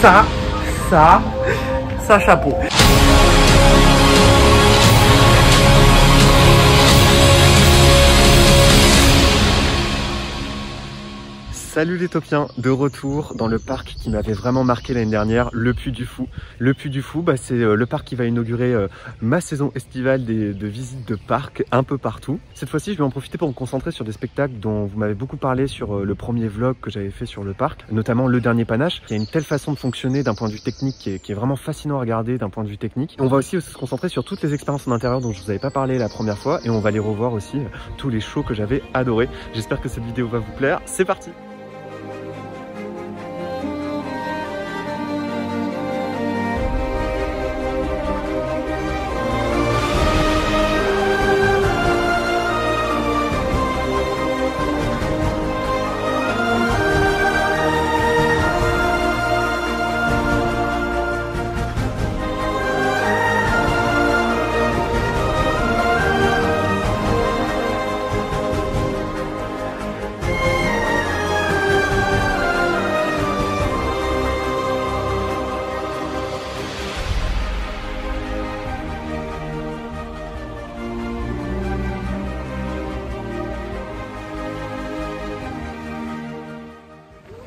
ça, chapeau. Salut les topiens, de retour dans le parc qui m'avait vraiment marqué l'année dernière, le Puy du Fou. Le Puy du Fou, c'est le parc qui va inaugurer ma saison estivale de visites de parc un peu partout. Cette fois-ci, je vais en profiter pour me concentrer sur des spectacles dont vous m'avez beaucoup parlé sur le premier vlog que j'avais fait sur le parc, notamment le dernier panache, qui a une telle façon de fonctionner d'un point de vue technique qui est vraiment fascinant à regarder d'un point de vue technique. On va aussi se concentrer sur toutes les expériences en intérieur dont je vous avais pas parlé la première fois et on va les revoir aussi, tous les shows que j'avais adorés. J'espère que cette vidéo va vous plaire. C'est parti!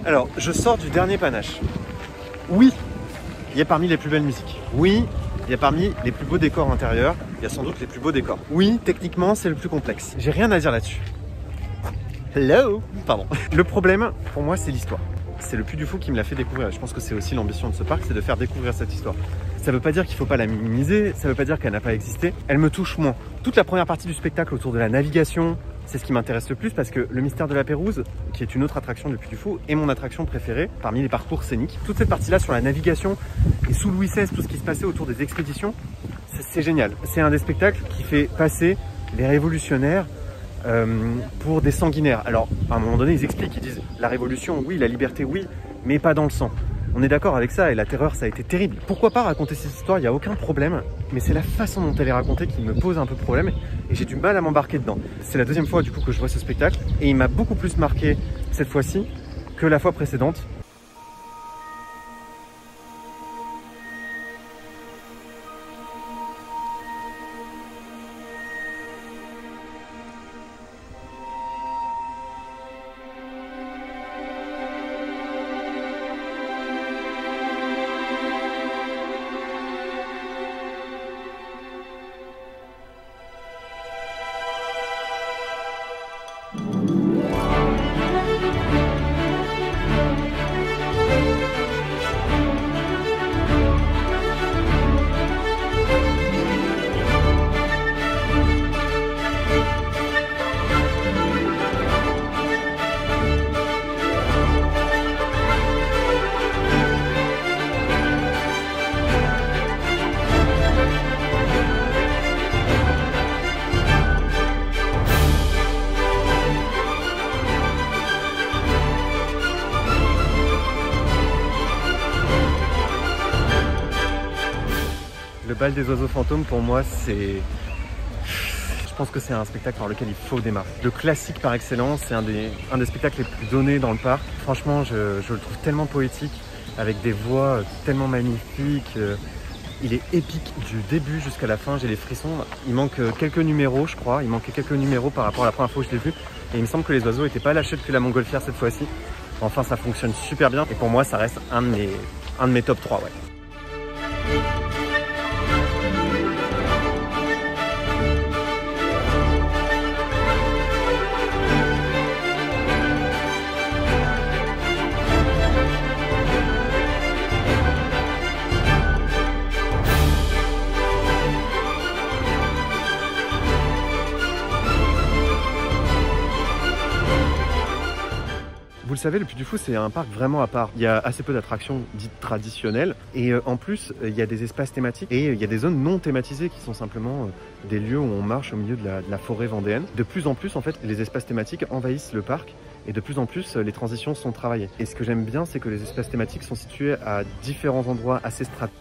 Alors, je sors du dernier panache. Oui, il y a parmi les plus belles musiques. Oui, il y a parmi les plus beaux décors intérieurs. Il y a sans doute les plus beaux décors. Oui, techniquement, c'est le plus complexe. J'ai rien à dire là-dessus. Hello. Pardon. Le problème, pour moi, c'est l'histoire. C'est le Puy du Fou qui me l'a fait découvrir. Je pense que c'est aussi l'ambition de ce parc, c'est de faire découvrir cette histoire. Ça veut pas dire qu'il faut pas la minimiser, ça veut pas dire qu'elle n'a pas existé. Elle me touche moins. Toute la première partie du spectacle autour de la navigation, c'est ce qui m'intéresse le plus parce que le mystère de la Pérouse, qui est une autre attraction du Puy du Fou, est mon attraction préférée parmi les parcours scéniques. Toute cette partie-là sur la navigation et sous Louis XVI, tout ce qui se passait autour des expéditions, c'est génial. C'est un des spectacles qui fait passer les révolutionnaires pour des sanguinaires. Alors, à un moment donné, ils expliquent, ils disent la révolution, oui, la liberté, oui, mais pas dans le sang. On est d'accord avec ça et la terreur, ça a été terrible. Pourquoi pas raconter cette histoire, il n'y a aucun problème, mais c'est la façon dont elle est racontée qui me pose un peu de problème et j'ai du mal à m'embarquer dedans. C'est la deuxième fois du coup que je vois ce spectacle et il m'a beaucoup plus marqué cette fois-ci que la fois précédente. Le bal des oiseaux fantômes, pour moi, c'est... Je pense que c'est un spectacle par lequel il faut démarrer. Le classique par excellence, c'est un des spectacles les plus donnés dans le parc. Franchement, je le trouve tellement poétique, avec des voix tellement magnifiques. Il est épique du début jusqu'à la fin, j'ai les frissons. Il manque quelques numéros, je crois. Il manquait quelques numéros par rapport à la première fois que je l'ai vu. Et il me semble que les oiseaux n'étaient pas lâchés depuis la montgolfière cette fois-ci. Enfin, ça fonctionne super bien. Et pour moi, ça reste un de mes top 3, ouais. Vous le savez, le Puy du Fou, c'est un parc vraiment à part. Il y a assez peu d'attractions dites traditionnelles et en plus, il y a des espaces thématiques et il y a des zones non thématisées qui sont simplement des lieux où on marche au milieu de la forêt vendéenne. De plus en plus, en fait, les espaces thématiques envahissent le parc et de plus en plus, les transitions sont travaillées. Et ce que j'aime bien, c'est que les espaces thématiques sont situés à différents endroits assez stratégiques.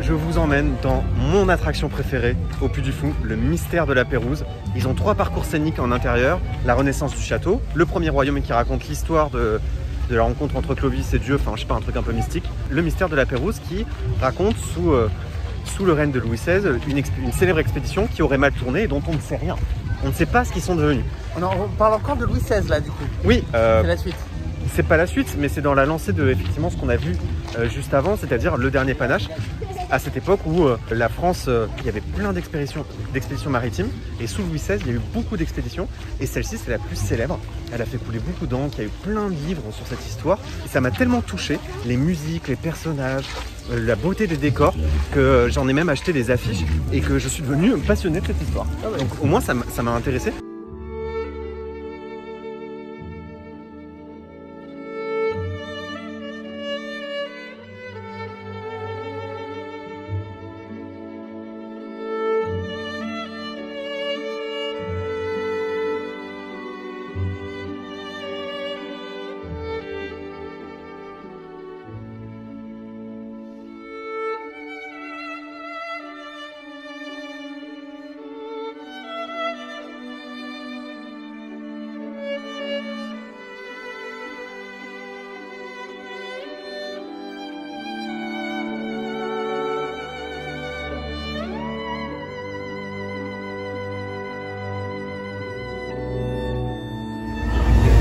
je vous emmène dans mon attraction préférée au Puy du Fou, le mystère de la Pérouse. Ils ont 3 parcours scéniques en intérieur, la renaissance du château, le premier royaume qui raconte l'histoire de la rencontre entre Clovis et Dieu, enfin je sais pas, un truc un peu mystique, le mystère de la Pérouse qui raconte sous le règne de Louis XVI une célèbre expédition qui aurait mal tourné et dont on ne sait rien. On ne sait pas ce qu'ils sont devenus. On parle encore de Louis XVI là du coup. Oui. C'est la suite. C'est pas la suite, mais c'est dans la lancée de effectivement ce qu'on a vu juste avant, c'est-à-dire le dernier panache. À cette époque où la France, il y avait plein d'expéditions maritimes, et sous Louis XVI, il y a eu beaucoup d'expéditions, et celle-ci, c'est la plus célèbre. Elle a fait couler beaucoup d'encre, il y a eu plein de livres sur cette histoire, et ça m'a tellement touché, les musiques, les personnages, la beauté des décors, que j'en ai même acheté des affiches, et que je suis devenu passionné de cette histoire. Donc au moins, ça m'a intéressé.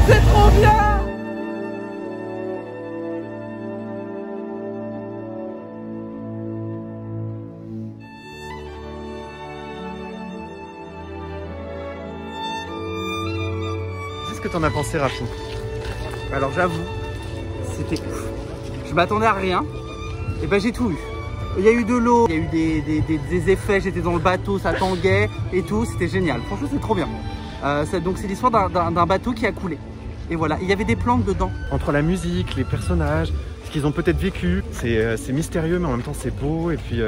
C'est trop bien! Qu'est-ce que t'en as pensé, Rafi? Alors j'avoue, c'était ouf. Je m'attendais à rien, et ben j'ai tout eu. Il y a eu de l'eau, il y a eu des effets, j'étais dans le bateau, ça tanguait et tout, c'était génial. Franchement, c'est trop bien. Donc c'est l'histoire d'un bateau qui a coulé. Et voilà, il y avait des plantes dedans. Entre la musique, les personnages, ce qu'ils ont peut-être vécu, c'est mystérieux mais en même temps c'est beau. Et puis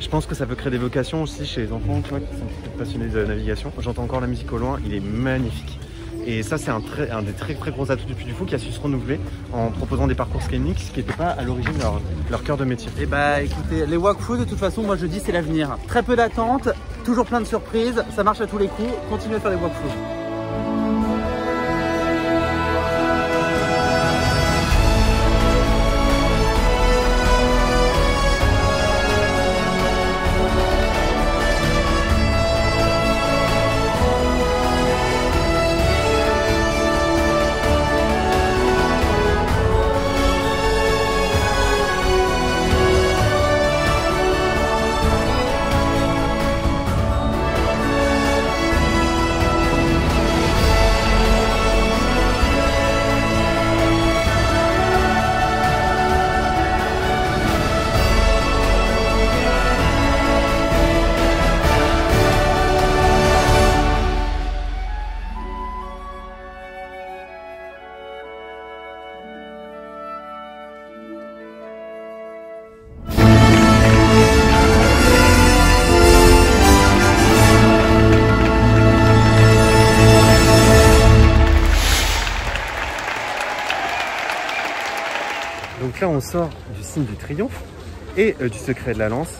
je pense que ça peut créer des vocations aussi chez les enfants, tu vois, qui sont peut-être passionnés de navigation. J'entends encore la musique au loin, il est magnifique. Et ça c'est un des très gros atouts du Puy du Fou qui a su se renouveler en proposant des parcours scéniques, ce qui n'était pas à l'origine leur cœur de métier. Et bah écoutez, les Wakfu de toute façon, moi je dis c'est l'avenir. Très peu d'attentes, toujours plein de surprises, ça marche à tous les coups, continuez à faire les Wakfu. Donc là on sort du signe du triomphe et du secret de la lance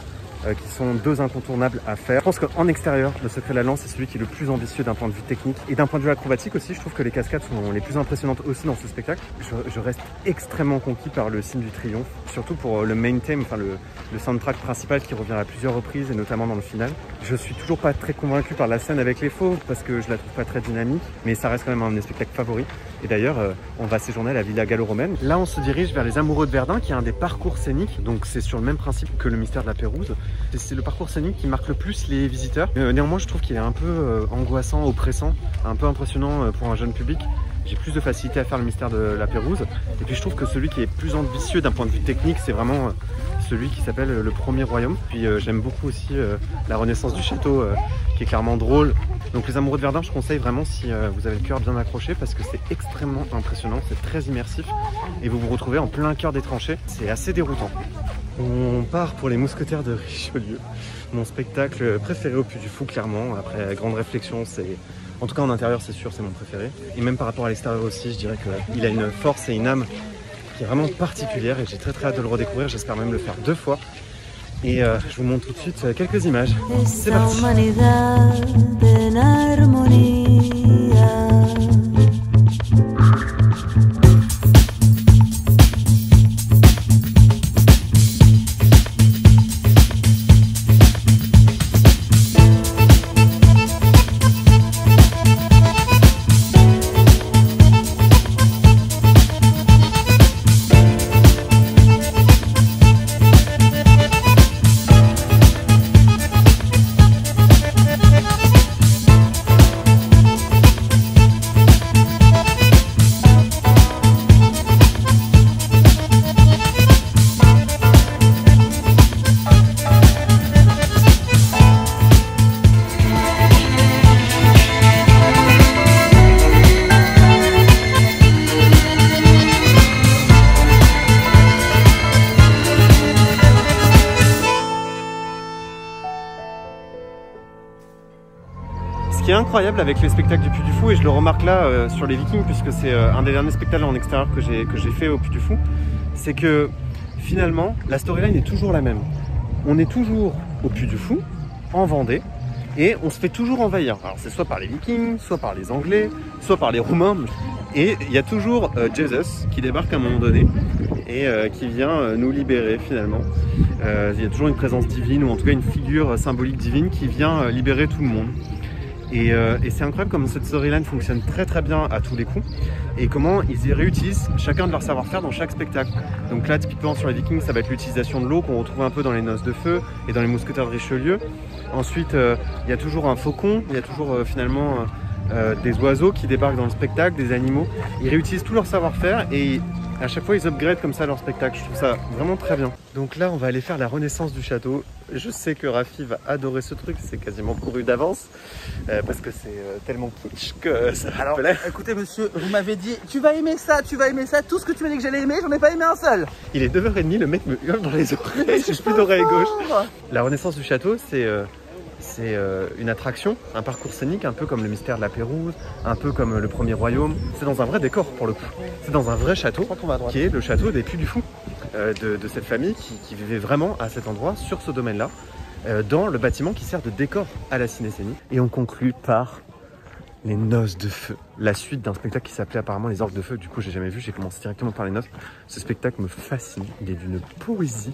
qui sont 2 incontournables à faire. Je pense qu'en extérieur, le secret de la lance est celui qui est le plus ambitieux d'un point de vue technique et d'un point de vue acrobatique aussi. Je trouve que les cascades sont les plus impressionnantes aussi dans ce spectacle. Je reste extrêmement conquis par le signe du triomphe, surtout pour le main theme, enfin le soundtrack principal qui revient à plusieurs reprises et notamment dans le final. Je suis toujours pas très convaincu par la scène avec les faux parce que je la trouve pas très dynamique, mais ça reste quand même un de mes spectacles favoris. Et d'ailleurs, on va séjourner à la Villa gallo-romaine. Là, on se dirige vers les Amoureux de Verdun, qui est un des parcours scéniques. Donc, c'est sur le même principe que le mystère de la Pérouse. C'est le parcours scénique qui marque le plus les visiteurs. Néanmoins, je trouve qu'il est un peu angoissant, oppressant, un peu impressionnant pour un jeune public. J'ai plus de facilité à faire le mystère de la Pérouse. Et puis, je trouve que celui qui est plus ambitieux d'un point de vue technique, c'est vraiment celui qui s'appelle le Premier Royaume. Puis, j'aime beaucoup aussi la renaissance du château, qui est clairement drôle. Donc les Amoureux de Verdun, je conseille vraiment si vous avez le cœur bien accroché parce que c'est extrêmement impressionnant, c'est très immersif et vous vous retrouvez en plein cœur des tranchées, c'est assez déroutant. On part pour les Mousquetaires de Richelieu, mon spectacle préféré au Puy du Fou clairement, après grande réflexion, en tout cas en intérieur c'est sûr, c'est mon préféré. Et même par rapport à l'extérieur aussi, je dirais qu'il a une force et une âme qui est vraiment particulière et j'ai très hâte de le redécouvrir, j'espère même le faire 2 fois. Et je vous montre tout de suite quelques images. C'est parti. Ce qui est incroyable avec les spectacles du Puy du Fou, et je le remarque là sur les Vikings, puisque c'est un des derniers spectacles en extérieur que j'ai fait au Puy du Fou, c'est que finalement la storyline est toujours la même. On est toujours au Puy du Fou, en Vendée, et on se fait toujours envahir. Alors c'est soit par les Vikings, soit par les Anglais, soit par les Romains, et il y a toujours Jesus qui débarque à un moment donné et qui vient nous libérer finalement. Il y a toujours une présence divine, ou en tout cas une figure symbolique divine qui vient libérer tout le monde. Et c'est incroyable comme cette storyline fonctionne très très bien à tous les coups, et comment ils réutilisent chacun de leur savoir-faire dans chaque spectacle. Donc là, typiquement sur les Vikings, ça va être l'utilisation de l'eau qu'on retrouve un peu dans les Noces de Feu et dans les Mousquetaires de Richelieu. Ensuite, il y a toujours un faucon, il y a toujours finalement des oiseaux qui débarquent dans le spectacle, des animaux. Ils réutilisent tout leur savoir-faire et à chaque fois ils upgradent comme ça leur spectacle. Je trouve ça vraiment très bien. Donc là, on va aller faire la renaissance du château. Je sais que Rafi va adorer ce truc, c'est quasiment couru d'avance parce que c'est tellement kitsch que ça va plaire. Écoutez monsieur, vous m'avez dit tu vas aimer ça, tout ce que tu m'as dit que j'allais aimer, j'en ai pas aimé un seul. Il est 9h30, le mec me hurle dans les oreilles, j'ai plus d'oreille gauche. La renaissance du château, c'est une attraction, un parcours scénique, un peu comme le mystère de la Pérouse, un peu comme le premier royaume. C'est dans un vrai décor pour le coup. C'est dans un vrai château qui est le château des Puy du Fou, de cette famille qui vivait vraiment à cet endroit, sur ce domaine-là, dans le bâtiment qui sert de décor à la Cinécénie. Et on conclut par les Noces de Feu, la suite d'un spectacle qui s'appelait apparemment les Orgues de Feu. Du coup, j'ai jamais vu, j'ai commencé directement par les Noces. Ce spectacle me fascine, il est d'une poésie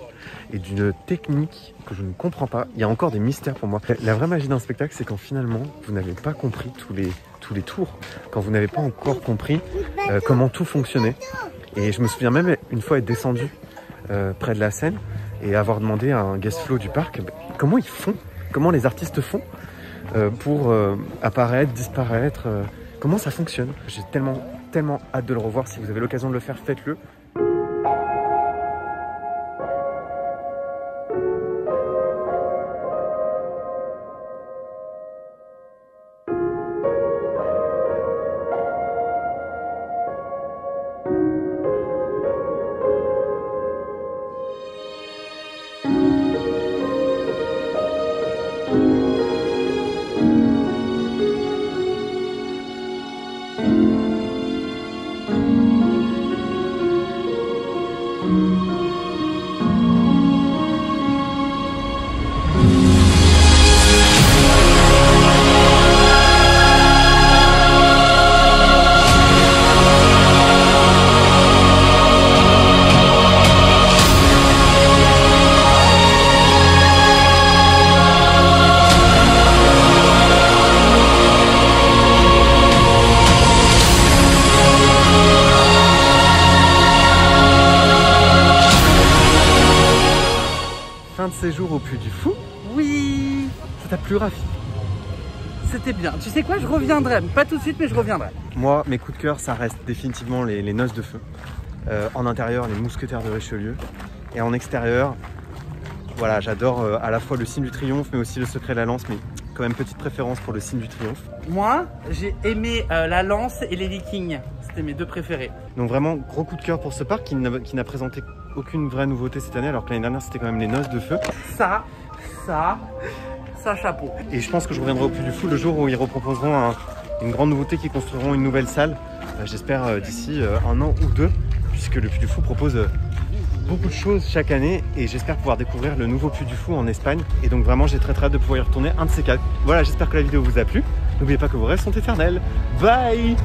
et d'une technique que je ne comprends pas. Il y a encore des mystères pour moi. La vraie magie d'un spectacle, c'est quand finalement vous n'avez pas compris tous les tours, quand vous n'avez pas encore compris comment tout fonctionnait. Et je me souviens même une fois être descendu près de la scène et avoir demandé à un guest flow du parc comment ils font, comment les artistes font pour apparaître, disparaître, comment ça fonctionne. J'ai tellement hâte de le revoir. Si vous avez l'occasion de le faire, faites-le. Fin de séjour au Puy du Fou. Oui. Ça t'a plu, Rafi? C'était bien. Tu sais quoi, je reviendrai. Pas tout de suite, mais je reviendrai. Moi, mes coups de cœur, ça reste définitivement les Noces de Feu. En intérieur, les Mousquetaires de Richelieu. Et en extérieur, voilà, j'adore à la fois le Signe du Triomphe, mais aussi le Secret de la Lance. Mais quand même, petite préférence pour le Signe du Triomphe. Moi, j'ai aimé la Lance et les Vikings. C'était mes deux préférés. Donc vraiment, gros coup de cœur pour ce parc qui n'a présenté aucune vraie nouveauté cette année, alors que l'année dernière, c'était quand même les Noces de Feu. Ça, chapeau. Et je pense que je reviendrai au Puy du Fou le jour où ils reproposeront une grande nouveauté, qui construiront une nouvelle salle. J'espère d'ici un an ou deux, puisque le Puy du Fou propose beaucoup de choses chaque année et j'espère pouvoir découvrir le nouveau Puy du Fou en Espagne. Et donc vraiment, j'ai très hâte de pouvoir y retourner un de ces quatre. Voilà, j'espère que la vidéo vous a plu. N'oubliez pas que vos rêves sont éternels. Bye!